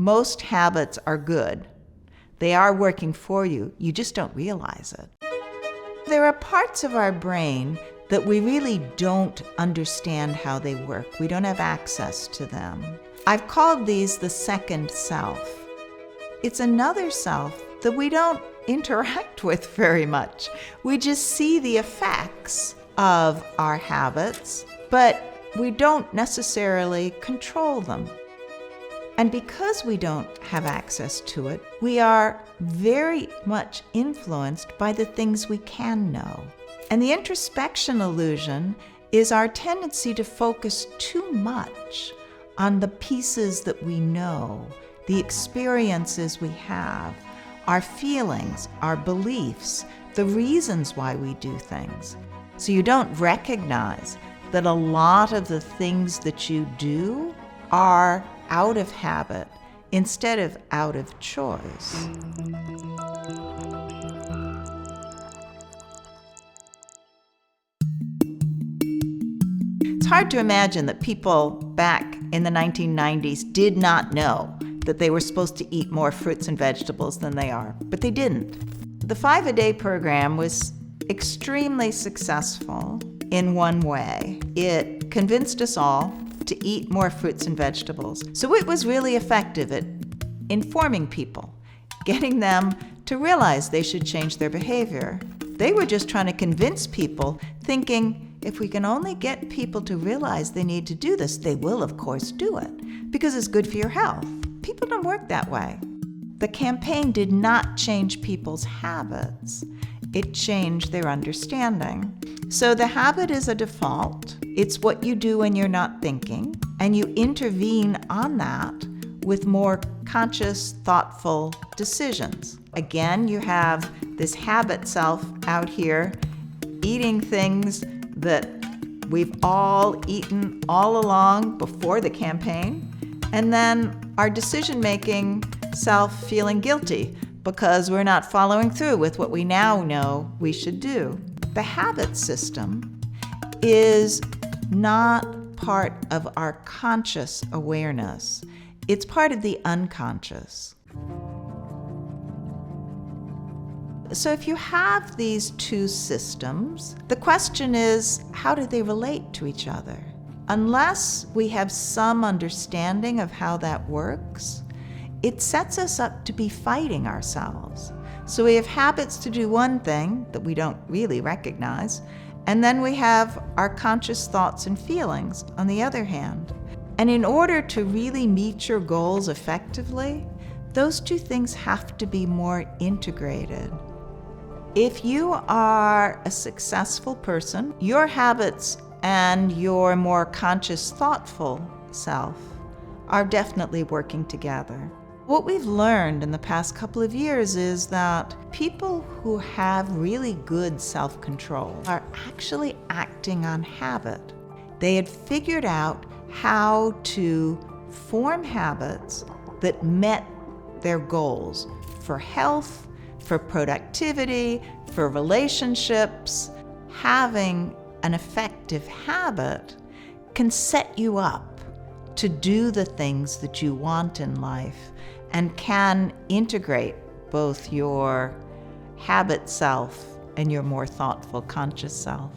most habits are good. They are working for you. You just don't realize it. There are parts of our brain that we really don't understand how they work. We don't have access to them. I've called these the second self. It's another self that we don't interact with very much. We just see the effects of our habits, but we don't necessarily control them. And because we don't have access to it, we are very much influenced by the things we can know. And the introspection illusion is our tendency to focus too much on the pieces that we know, the experiences we have, our feelings, our beliefs, the reasons why we do things. So you don't recognize that a lot of the things that you do are out of habit instead of out of choice. It's hard to imagine that people back in the 1990s did not know that they were supposed to eat more fruits and vegetables than they are, but they didn't. The 5-a-day program was extremely successful in one way. It convinced us all to eat more fruits and vegetables. So it was really effective at informing people, getting them to realize they should change their behavior. They were just trying to convince people, thinking if we can only get people to realize they need to do this, they will of course do it, because it's good for your health. People don't work that way. The campaign did not change people's habits. It changed their understanding. So the habit is a default. It's what you do when you're not thinking, and you intervene on that with more conscious, thoughtful decisions. Again, you have this habit self out here eating things that we've all eaten all along before the campaign, and then our decision-making self feeling guilty because we're not following through with what we now know we should do. The habit system is not part of our conscious awareness. It's part of the unconscious. So if you have these two systems, the question is, how do they relate to each other? Unless we have some understanding of how that works, it sets us up to be fighting ourselves. So we have habits to do one thing that we don't really recognize, and then we have our conscious thoughts and feelings on the other hand. And in order to really meet your goals effectively, those two things have to be more integrated. If you are a successful person, your habits and your more conscious, thoughtful self are definitely working together. What we've learned in the past couple of years is that people who have really good self-control are actually acting on habit. They had figured out how to form habits that met their goals for health, for productivity, for relationships. Having an effective habit can set you up to do the things that you want in life and can integrate both your habit self and your more thoughtful conscious self.